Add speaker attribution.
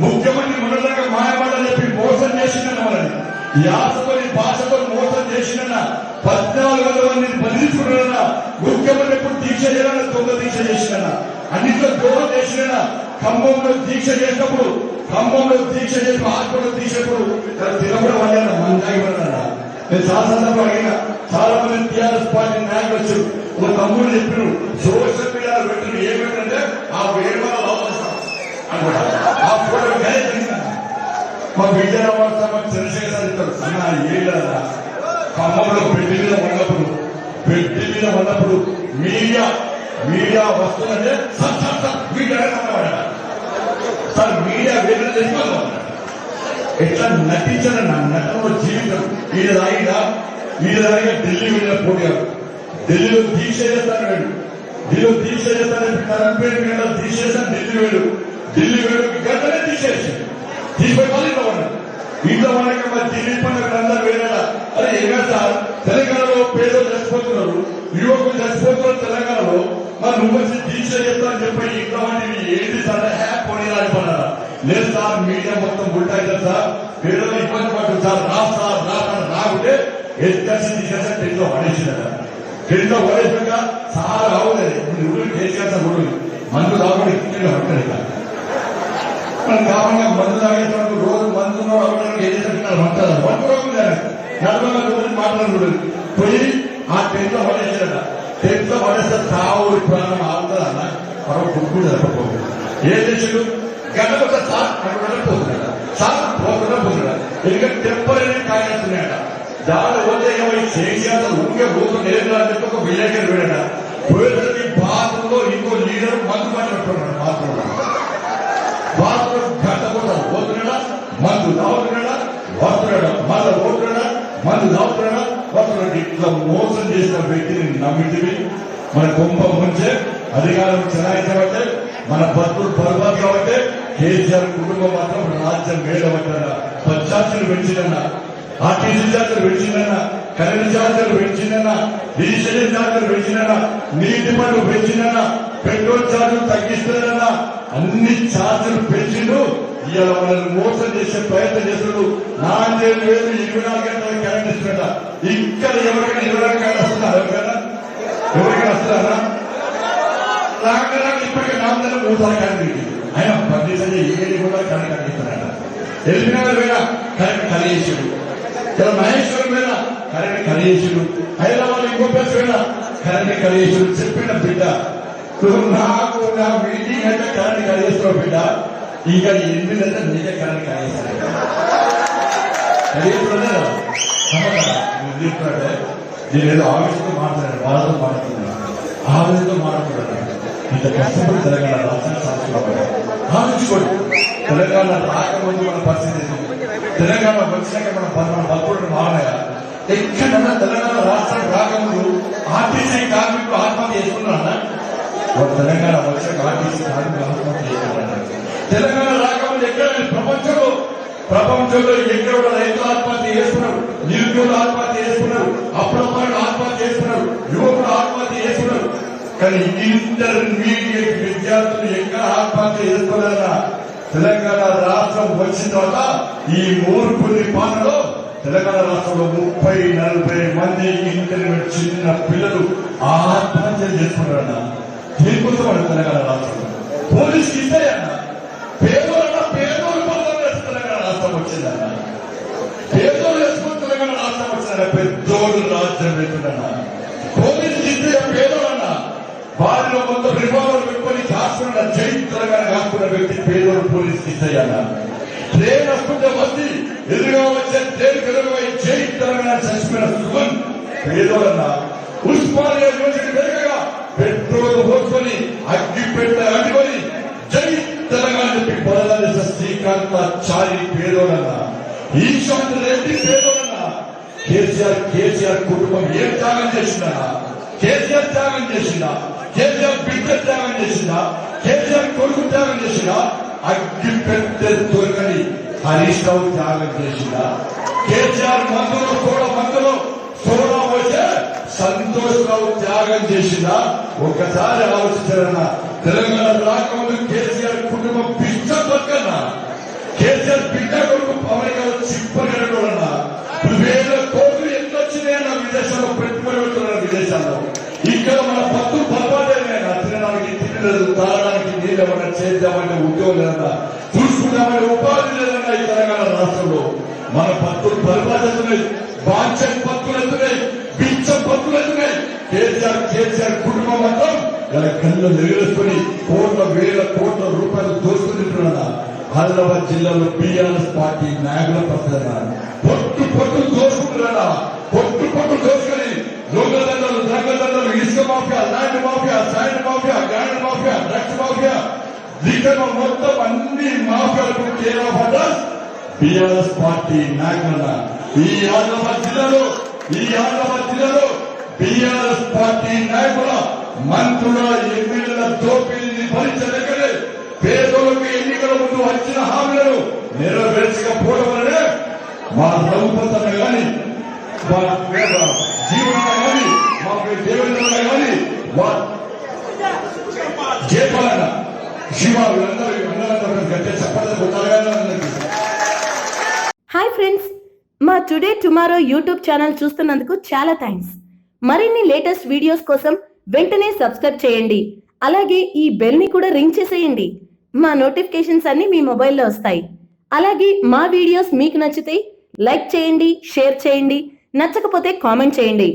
Speaker 1: ముఖ్యమంత్రి మనలాగా మాయమాటలు చెప్పి మోసం చేసిందన్న వాళ్ళని యాసకొని భాషతో మోసం చేసిన 1400 మందిని బదిలించుకున్న ముఖ్యమంత్రి ఎప్పుడు దీక్ష చేయాలని దొంగ దీక్ష చేసిన అన్నింటిలో దూరం చేసిన ఖమ్మంలో దీక్ష చేసినప్పుడు హాస్పిటల్ తీసేప్పుడు తినకుండా వాళ్ళ మందాగిపోయినా నేను చాలా సందర్భం అడిగినా చాలా మంది టీఆర్ఎస్ పార్టీ నాయకులు వచ్చారు ఒక తమ్ముడు చెప్పారు సోషల్ మీడియాలో పెట్టిన ఏమిటంటే ఆ వేరే ఆ ఫోటో మా విజయనగరం సభ చంద్రశేఖర్ ఇస్తారు అన్న ఏళ్ళ ఖమ్మంలో పెళ్లి మీద ఉన్నప్పుడు మీడియా వస్తుందంటే సార్ మీడియా వేరే తెలుసుకోవాలి ఎట్లా నటించారు నా నటనలో జీవితం వీళ్ళ ఢిల్లీ వెళ్ళిన పోయారు ఢిల్లీలో దీక్ష చేస్తాను దీక్ష చేస్తాను కరంపేట గంట దీక్ష చేస్తాను ఢిల్లీ వేడు గంటనే తీసేసాడు తీసుకొని ఇంట్లో వాళ్ళకి మరి ఢిల్లీ పండుగ అందరూ వేరేలా అరే ఏమే సార్ తెలంగాణలో పేదలు చచ్చిపోతున్నారు యువకులు చచ్చిపోతున్నారు తెలంగాణలో మరి నువ్వు వచ్చి దీక్ష చేస్తానని చెప్పి ఇంట్లో వాటిని ఏంటి సార్ హ్యాపీ రాయిపోయినారా లేదు సార్ మీడియా మొత్తం ఉల్టా అవుతుంది సార్ పేదలు ఇబ్బంది పడుతుంది సార్ రాకుంటే ఎత్తి తీసేస్తే టెంట్లో పడేసిందట టెంట్లో పడేసాక చాలా రావులేదు నువ్వు కేసీఆర్ సార్ కూడా మందు రాకుండా ఇంట్లో పట్టలేదు మనం కాకుండా మందు తాగేసినప్పుడు రోజు మందు ఏం చేస్తున్నారు మాట్లాడు పోయి ఆ టెంట్లో పడేసాడట టెంట్లో పడేస్తే తావుడు ప్రాణం ఆగుతుందన్న మరో గుడ్డు జరపకపోదు ఏం చేసాడు గంట కొట్ట సార్ అక్కడ వెళ్ళిపోతున్నాడు సార్ పోతున్నాడు ఎందుకంటే టెంపరీ కాయస్తున్నాయట దాని పోతే కేసీఆర్ ఊరికే ఊరు లేదు అని చెప్పి ఒక విలేకరు వెళ్ళాడ పోయేసరికి బాత్రూంలో ఇంకో లీడర్ మందు పట్టుకుంటున్నాడు బాత్రూమ్ గంట కూడా పోతున్నాడా మందు తాగుతున్నాడా వస్తున్నాడా మళ్ళీ పోతున్నాడా మందు తాగుతున్నాడా వస్తున్నాడు ఇట్లా మోసం చేసిన వ్యక్తిని నమ్మిటివి మన కుంభ ముంచే అధికారం చెలాయించబట్టే మన బతులు బర్బాద్ కాబట్టి కేసీఆర్ కుటుంబం మాత్రం రాజ్యం వేడబట్టారా ఛార్జీలు పెంచిందన్నా ఆర్టీసీ ఛార్జీలు పెంచిందన్నా కరెంటు ఛార్జీలు పెంచిందన్నా డీజిల్ ఛార్జీలు పెంచిందన్నా నీటి పన్ను పెంచిందన్నా పెట్రోల్ ఛార్జీలు తగ్గిస్తుందన్నా అన్ని ఛార్జీలు పెంచిండు ఇవాళ మనల్ని మోసం చేసే ప్రయత్నం చేస్తున్నాడు 4,000 24 గంటల కరెంట్ ఇస్తున్నట ఇక్కడ ఎవరికైనా 24 గంటలు వస్తున్నారు ఎవరికైనా వస్తున్నారా రాకుండా ఇప్పటికే 4 నెలలు 3 సార్లు కరెంట్ ఇచ్చింది ఆయన ప్రతి సంజయ్ ఏది కూడా కరెంట్ అందిస్తున్నాడు ఎల్బీనగర్ మీద కరెంట్ కలిగేసాడు ఇలా మహేశ్వరం మీద కరెంట్ కలిగేసాడు హైదరాబాద్ ఇంకో ప్లేస్ మీద కరెంట్ కలిగేసాడు చెప్పిన బిడ్డ నాకు నా మీటింగ్ అంటే కరెంట్ కలిగేస్తున్నావు బిడ్డ ఇంకా 8 నెలలు నీకే కరెంట్ కలిగేస్తాడు కలిగిస్తున్నాడే నేను ఏదో ఆవేశంతో మాట్లాడాను వాళ్ళతో మాట్లాడుతున్నాను ఆవేశంతో మాట్లాడుతున్నాను ఇంత కష్టపడి తెలంగాణ రాష్ట్రాన్ని సాధించుకోవాలి ఆలోచించుకోండి తెలంగాణ రాకముందు మన పరిస్థితి తెలంగాణ వచ్చినాక మన భక్తుడు మారాయా ఎక్కడన్నా తెలంగాణ రాష్ట్రం రాకముందు ఆర్టీసీ కార్మికులు ఆత్మహత్య చేసుకున్నారా తెలంగాణ వచ్చాక ఆర్టీసీ కార్మికులు ఆత్మహత్య చేసుకున్నారా తెలంగాణ రాకముందు ఎక్కడ ప్రపంచంలో ఎక్కడ రైతులు ఆత్మహత్య చేసుకున్నారు నిరుద్యోగులు ఆత్మహత్య చేసుకున్నారు అప్పుడప్పుడు ఆత్మహత్య చేసుకున్నారు యువకులు ఆత్మహత్య చేసుకున్నారు కానీ ఇంటర్మీడియట్ విద్యార్థులు ఎక్కడ ఆత్మహత్య చేసుకోలేరా తెలంగాణ రాష్ట్రం వచ్చిన తర్వాత ఈ మూర్ఖుని పాలనలో తెలంగాణ రాష్ట్రంలో 30-40 మంది ఇంటర్మీడియట్ చిన్న పిల్లలు ఆత్మహత్య చేసుకున్నారన్న దీనికోసం తెలంగాణ రాష్ట్రంలో పోలీసుకి ఇస్తాయన్న పేదోళ్ళు తెలంగాణ రాష్ట్రం వచ్చిందన్న పేదోళ్ళు వేసుకుని తెలంగాణ రాష్ట్రం వచ్చిందన్న పెద్దోళ్ళు రాజ్యం పెట్టుకున్నా పోలీసుకి ఇస్తే పేదోళ్ళన్న వారిలో కొంత రివాల్వర్ పెట్టుకొని కాసుకున్న జై తెలంగాణ కాసుకున్న వ్యక్తి పేదోళ్ళు పోలీసుకి ఇస్తాయన్న ట్రైన్ వస్తుంటే వచ్చి ఎదురుగా వచ్చే ట్రైన్ ఎదురుగా జై తెలంగాణ చచ్చిపోయిన సుమన్ పేదోళ్ళన్న ఉస్మానియా యూనివర్సిటీ వెనుకగా పెట్రోల్ పోసుకొని అగ్గి అడ్డుకొని జై తెలంగాణ చెప్పి పొరదాల్సిన శ్రీకాంతాచారి పేదోళ్ళన్న ఈశాంత్ రెడ్డి పేదోళ్ళన్న కేసీఆర్ కుటుంబం ఏం త్యాగం చేసిందా కేసీఆర్ త్యాగం చేసిందా కేసీఆర్ బిడ్డ త్యాగం చేసిందా కేసీఆర్ కొడుకు త్యాగం చేసిందా అగ్గి పెట్టే దొరకని హరీష్ రావు త్యాగం చేసిందా కేసీఆర్ మందులో సోడా వచ్చే సంతోష్ రావు త్యాగం చేసిందా ఒక్కసారి ఆలోచించారన్న తెలంగాణ రాకముందు కేసీఆర్ కుటుంబం పిచ్చ పక్కన భారతదేశంలో పెట్టుబడి పెడుతున్నారు విదేశాల్లో. ఇక్కడ మన పత్తులు పర్వాలేదైనా తినడానికి తిండి లేదు, తాగడానికి నీళ్ళు ఏమన్నా చేద్దామంటే ఉద్యోగం లేదన్నా, చూసుకుందామంటే ఉపాధి లేదన్నా ఈ తెలంగాణ రాష్ట్రంలో మన పత్తులు పరిపాలిస్తున్నాయి. బాంఛన్ పత్తులు ఎత్తున్నాయి, బిచ్చం పత్తులు ఎత్తున్నాయి. కేసీఆర్ కుటుంబం మొత్తం ఇలా కళ్ళు ఎగరేసుకుని వేల కోట్ల రూపాయలు దోసుకుంటున్నా. ఆదిలాబాద్ జిల్లాలో బీఆర్ఎస్ పార్టీ నాయకుల ప్రచారం పొట్టు దోసుకుంటున్నా. పొట్టు దోసుకుని దొంగదండలు, ఇసుక mafia, land mafia, sand mafia, గ్యాండ్ మాఫియా, డ్రగ్స్ మాఫియా, లిక్కర్ మొత్తం అన్ని మాఫియాలకు care of address BRS party నాయకుల. ఈ ఆదిలాబాద్ జిల్లాలో బీఆర్ఎస్ పార్టీ నాయకుల మంత్రుల ఎమ్మెల్యేల దోపిడీని భరించలేకనే పేదోళ్ళకి ఎన్నికల ముందు వచ్చిన హామీలను నెరవేర్చకపోవడం వల్లనే మా రఘుపతన్న గాని, మా జీవన గాని, మా దేవేంద్ర గాని, జయపాలన శివ గట్టే చెప్పాలి.
Speaker 2: హాయ్ ఫ్రెండ్స్, మా టుడే టుమారో యూట్యూబ్ ఛానల్ చూస్తున్నందుకు చాలా థ్యాంక్స్. మరిన్ని లేటెస్ట్ వీడియోస్ కోసం వెంటనే సబ్స్క్రైబ్ చేయండి. అలాగే ఈ బెల్ ని కూడా రింగ్ చేసేయండి. మా నోటిఫికేషన్స్ అన్ని మీ మొబైల్లో వస్తాయి. అలాగే మా వీడియోస్ మీకు నచ్చితే లైక్ చేయండి, షేర్ చేయండి, నచ్చకపోతే కామెంట్ చేయండి.